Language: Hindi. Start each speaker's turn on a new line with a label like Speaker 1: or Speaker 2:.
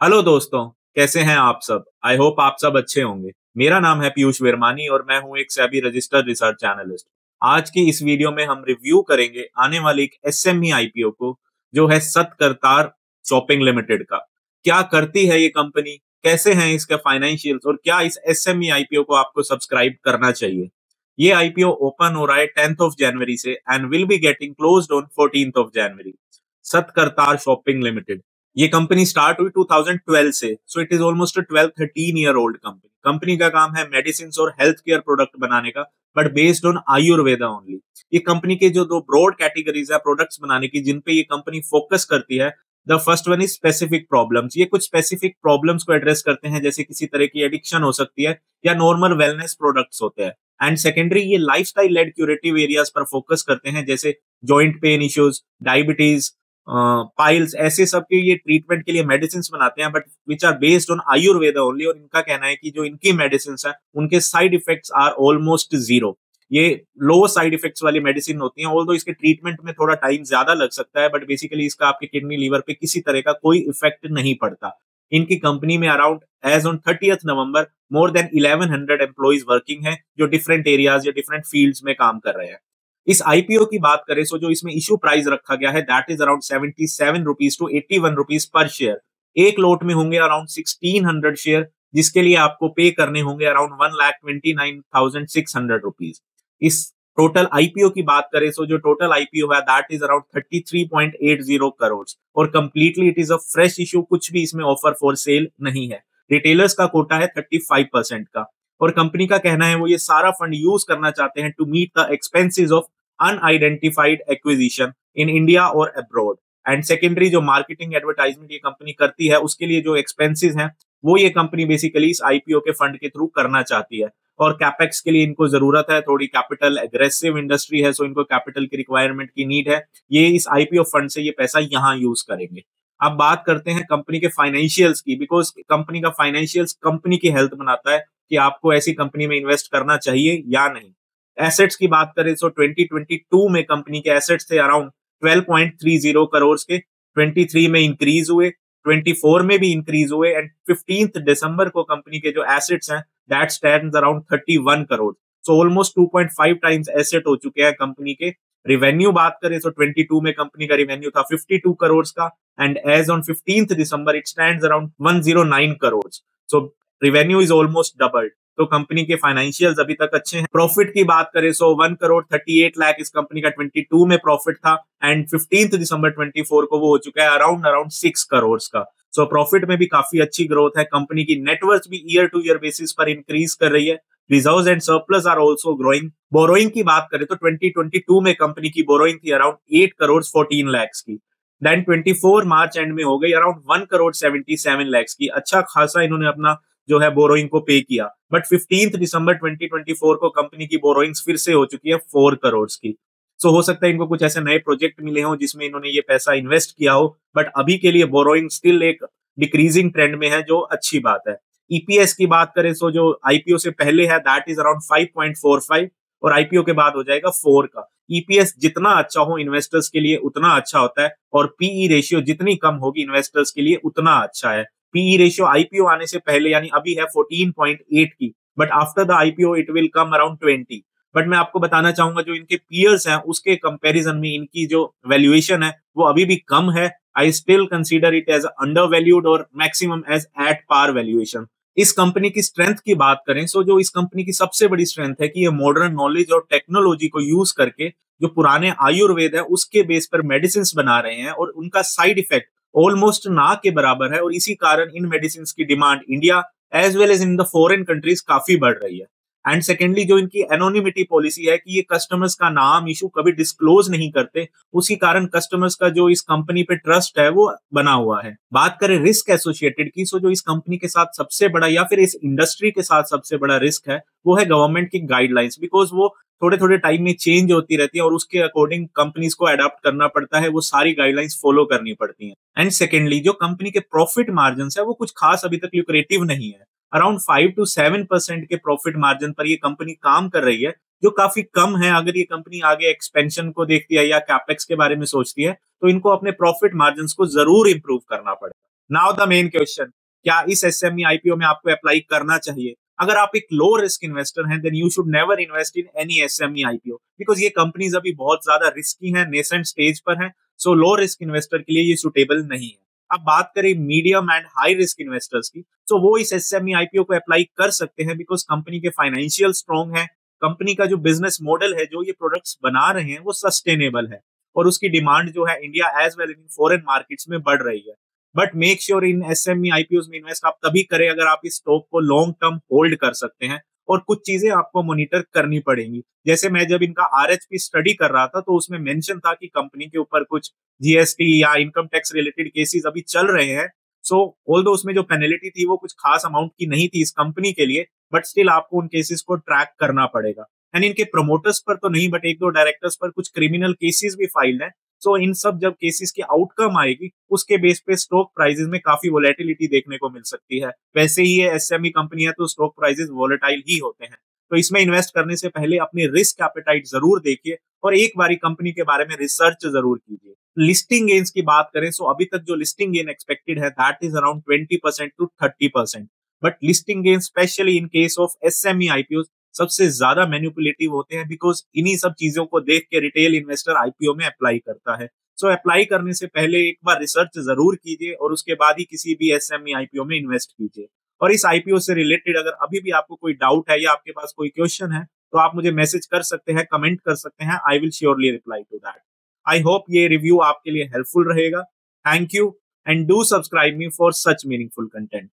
Speaker 1: हेलो दोस्तों। कैसे हैं आप सब? आई होप आप सब अच्छे होंगे। मेरा नाम है पीयूष वर्मानी और मैं हूं एक सेबी रजिस्टर्ड रिसर्च एनालिस्ट। आज की इस वीडियो में हम रिव्यू करेंगे आने वाली एक एसएमई आईपीओ को, जो है सतकरतार शॉपिंग लिमिटेड का। क्या करती है ये कंपनी, कैसे हैं इसके फाइनेंशियल्स और क्या इस एसएमई आईपीओ को आपको सब्सक्राइब करना चाहिए। ये आईपीओ ओपन हो रहा है 10th ऑफ जनवरी से and will be getting closed on 14th of January. Satkartar shopping limited, ये कंपनी स्टार्ट हुई 2012 से, so it is almost 12-13 year old company. Company का काम है मेडिसिन और हेल्थ केयर प्रोडक्ट बनाने का, but based on Ayurveda only. ये कंपनी के जो दो ब्रॉड कैटेगरीज है प्रोडक्ट्स बनाने की, जिन पे ये कंपनी फोकस करती है। The first one is specific problems. ये कुछ स्पेसिफिक प्रॉब्लम्स को एड्रेस करते हैं, जैसे किसी तरह की एडिक्शन हो सकती है या नॉर्मल वेलनेस प्रोडक्ट्स होते हैं। एंड सेकेंडरी, ये लाइफस्टाइल लेड क्यूरेटिव एरियाज पर फोकस करते हैं, जैसे joint pain issues, diabetes, piles, ऐसे सब के ये ट्रीटमेंट के लिए मेडिसिन बनाते हैं, but which are based on Ayurveda only. और इनका कहना है कि जो इनकी मेडिसिन है उनके side effects are almost zero. ये लो साइड इफेक्ट्स वाली मेडिसिन होती हैं, ऑल्दो इसके ट्रीटमेंट में थोड़ा टाइम ज्यादा लग सकता है, बट बेसिकली इसका आपके किडनी लीवर पे किसी तरह का कोई इफेक्ट नहीं पड़ता। इनकी कंपनी में around as on 30th November more than 1100 employees working है, जो डिफरेंट एरियाज या डिफरेंट फील्ड्स में काम कर रहे हैं। इस आईपीओ की बात करें सो जो इसमें इशू प्राइस रखा गया है that is around 77 rupees to 81 rupees पर शेयर। एक लोट में होंगे अराउंड 1600 शेयर, जिसके लिए आपको पे करने होंगे अराउंड 1,29,600 रुपीज। इस टोटल आईपीओ की बात करें सो जो टोटल आईपीओ है दैट इज अराउंड 33.80 करोड़, और completely it is a fresh issue. कुछ भी इसमें ऑफर फॉर सेल नहीं है। रिटेलर्स का कोटा है 35% का, और कंपनी का कहना है वो ये सारा फंड यूज करना चाहते हैं to meet the expenses of unidentified acquisition in India और अब्रॉड। एंड सेकेंडरी, जो मार्केटिंग एडवर्टाइजमेंट ये कंपनी करती है उसके लिए जो एक्सपेंसेस हैं वो ये कंपनी बेसिकली इस आईपीओ के फंड के थ्रू करना चाहती है। और कैपेक्स के लिए इनको जरूरत है, थोड़ी कैपिटल एग्रेसिव इंडस्ट्री है, सो इनको कैपिटल की रिक्वायरमेंट की नीड है। ये इस आईपीओ फंड से ये पैसा यहाँ यूज करेंगे। अब बात करते हैं कंपनी के फाइनेंशियल्स की, बिकॉज कंपनी का फाइनेंशियल्स कंपनी की हेल्थ बनाता है कि आपको ऐसी कंपनी में इन्वेस्ट करना चाहिए या नहीं। एसेट्स की बात करें तो 2022 में कंपनी के एसेट्स थे अराउंड 12.30 करोड़ के, 23 में इंक्रीज हुए, 24 में भी इंक्रीज हुए, एंड 15th दिसंबर को कंपनी के जो एसेट्स हैं that stands around 31 crore. So almost 2.5 times asset हो चुके हैं कंपनी के। रिवेन्यू बात करें तो 22 में कंपनी का रिवेन्यू था 52 करोड़ का, and as on 15th December it stands around 109 crore. So revenue is almost doubled. तो कंपनी के फाइनेंशियल्स अभी तक अच्छे हैं। प्रॉफिट की बात करें सो 1 करोड़ 38 लाख इस कंपनी का 22 में प्रॉफिट था, एंड 15th दिसंबर 24 को वो हो चुका है अराउंड अराउंड 6 करोड़ का। सो प्रॉफिट में भी काफी अच्छी ग्रोथ है। कंपनी की नेटवर्थ भी ईयर टू ईयर बेसिस पर इंक्रीज कर रही है। Reserves and surplus are also growing. Borrowing की बात करें तो 2022 में कंपनी की बोरोइंग थी अराउंड 8 करोड़ 14 लाख की, देन 24 मार्च एंड में हो गई अराउंड 1 करोड़ 77 लाख की। अच्छा खासा इन्होंने अपना जो है बोरोइंग को पे किया, बट 15th दिसंबर 2024 को कंपनी की बोरोइंग्स फिर से हो चुकी है 4 करोड़ की। सो हो सकता है इनको कुछ ऐसे नए प्रोजेक्ट मिले हों जिसमें इन्होंने ये पैसा इन्वेस्ट किया हो, बट अभी के लिए बोरोइंग स्टिल एक डिक्रीजिंग ट्रेंड में है, जो अच्छी बात है। ईपीएस की बात करें तो जो आईपीओ से पहले है दैट इज अराउंड 5.45, और आईपीओ के बाद हो जाएगा 4 का। ईपीएस जितना अच्छा हो इन्वेस्टर्स के लिए उतना अच्छा होता है, और पीई रेशियो जितनी कम होगी इन्वेस्टर्स के लिए उतना अच्छा है। पीई रेशियो आईपीओ आने से पहले यानी अभी है 14.8 की, but after the IPO it will come around 20। But मैं आपको बताना चाहूंगा जो इनके पीयर्स हैं उसके कंपैरिजन में इनकी जो वैल्यूएशन है वो अभी भी कम है। I still consider it as under valued और maximum as at par valuation. इस कंपनी की स्ट्रेंथ की बात करें सो जो इस कंपनी की सबसे बड़ी स्ट्रेंथ है कि ये मॉडर्न नॉलेज और टेक्नोलॉजी को यूज करके जो पुराने आयुर्वेद है उसके बेस पर मेडिसिन बना रहे हैं, और उनका साइड इफेक्ट ऑलमोस्ट ना के बराबर है, और इसी कारण इन मेडिसिन की demand India as well as in the foreign countries काफी बढ़ रही है। एंड सेकेंडली, जो इनकी एनोनिमिटी पॉलिसी है कि ये कस्टमर्स का नाम इशू कभी डिस्क्लोज नहीं करते, उसी कारण कस्टमर्स का जो इस कंपनी पे ट्रस्ट है वो बना हुआ है। बात करें रिस्क एसोसिएटेड की, सो जो इस कंपनी के साथ सबसे बड़ा या फिर इस इंडस्ट्री के साथ सबसे बड़ा रिस्क है वो है गवर्नमेंट की गाइडलाइंस, बिकॉज वो थोड़े थोड़े टाइम में चेंज होती रहती है और उसके अकॉर्डिंग कंपनीज को अडॉप्ट करना पड़ता है, वो सारी गाइडलाइंस फॉलो करनी पड़ती हैं। एंड सेकेंडली, जो कंपनी के प्रॉफिट मार्जिन है वो कुछ खास अभी तक ल्यूक्रेटिव नहीं है। अराउंड 5 to 7% के प्रॉफिट मार्जिन पर ये कंपनी काम कर रही है, जो काफी कम है। अगर ये कंपनी आगे एक्सपेंशन को देखती है या कैपेक्स के बारे में सोचती है तो इनको अपने प्रॉफिट मार्जिन को जरूर इंप्रूव करना पड़ेगा। नाउ द मेन क्वेश्चन, क्या इस एसएमई आईपीओ में आपको अप्लाई करना चाहिए? अगर आप एक लो रिस्क इन्वेस्टर हैं, then you should never invest in any SME IPO, because ये कंपनीज अभी बहुत ज्यादा रिस्की हैं, नेसेंट स्टेज पर हैं। सो लो रिस्क इन्वेस्टर के लिए ये सुटेबल नहीं है। अब बात करें medium and high risk investors की, तो वो इस एसएमई आईपीओ को अप्लाई कर सकते हैं, बिकॉज कंपनी के फाइनेंशियल स्ट्रॉन्ग है, कंपनी का जो बिजनेस मॉडल है, जो ये प्रोडक्ट्स बना रहे हैं, वो सस्टेनेबल है, और उसकी डिमांड जो है India as well in foreign markets में बढ़ रही है। बट मेक श्योर इन एसएमई आईपीओ में इन्वेस्ट आप तभी करें अगर आप इस स्टॉक को लॉन्ग टर्म होल्ड कर सकते हैं, और कुछ चीजें आपको मॉनिटर करनी पड़ेंगी। जैसे मैं जब इनका आरएचपी स्टडी कर रहा था, तो उसमें मेंशन था कि कंपनी के ऊपर कुछ जीएसटी या इनकम टैक्स रिलेटेड केसेस अभी चल रहे हैं। सो ऑल्दो उसमें जो पेनल्टी थी वो कुछ खास अमाउंट की नहीं थी इस कंपनी के लिए, बट स्टिल आपको उन केसेस को ट्रैक करना पड़ेगा। एंड इनके प्रमोटर्स पर तो नहीं, बट एक दो डायरेक्टर्स पर कुछ क्रिमिनल केसेस भी फाइल्ड है। सो इन सब जब केसेस की आउटकम आएगी, उसके बेस पे स्टॉक प्राइसेस में काफी वोलेटिलिटी देखने को मिल सकती है। वैसे ही ये एसएमई कंपनी है, तो स्टॉक प्राइसेस वोलेटाइल ही होते हैं। तो इसमें इन्वेस्ट करने से पहले अपनी रिस्क एपेटाइट जरूर देखिए, और एक बारी कंपनी के बारे में रिसर्च जरूर कीजिए। लिस्टिंग गेन्स की बात करें, सो अभी तक जो लिस्टिंग गेन एक्सपेक्टेड है, that is around 20% to 30%। But listing gain specially in case of SME IPO सबसे ज्यादा मैनिपुलेटिव होते हैं, बिकॉज इन्हीं सब चीजों को देख के रिटेल इन्वेस्टर आईपीओ में अप्लाई करता है। सो अप्लाई करने से पहले एक बार रिसर्च जरूर कीजिए, और उसके बाद ही किसी भी एसएमई आईपीओ में इन्वेस्ट कीजिए। और इस आईपीओ से रिलेटेड अगर अभी भी आपको कोई डाउट है या आपके पास कोई क्वेश्चन है, तो आप मुझे मैसेज कर सकते हैं, कमेंट कर सकते हैं। I will surely reply to that. I hope ये रिव्यू आपके लिए हेल्पफुल रहेगा। Thank you, and do subscribe me for such meaningful content.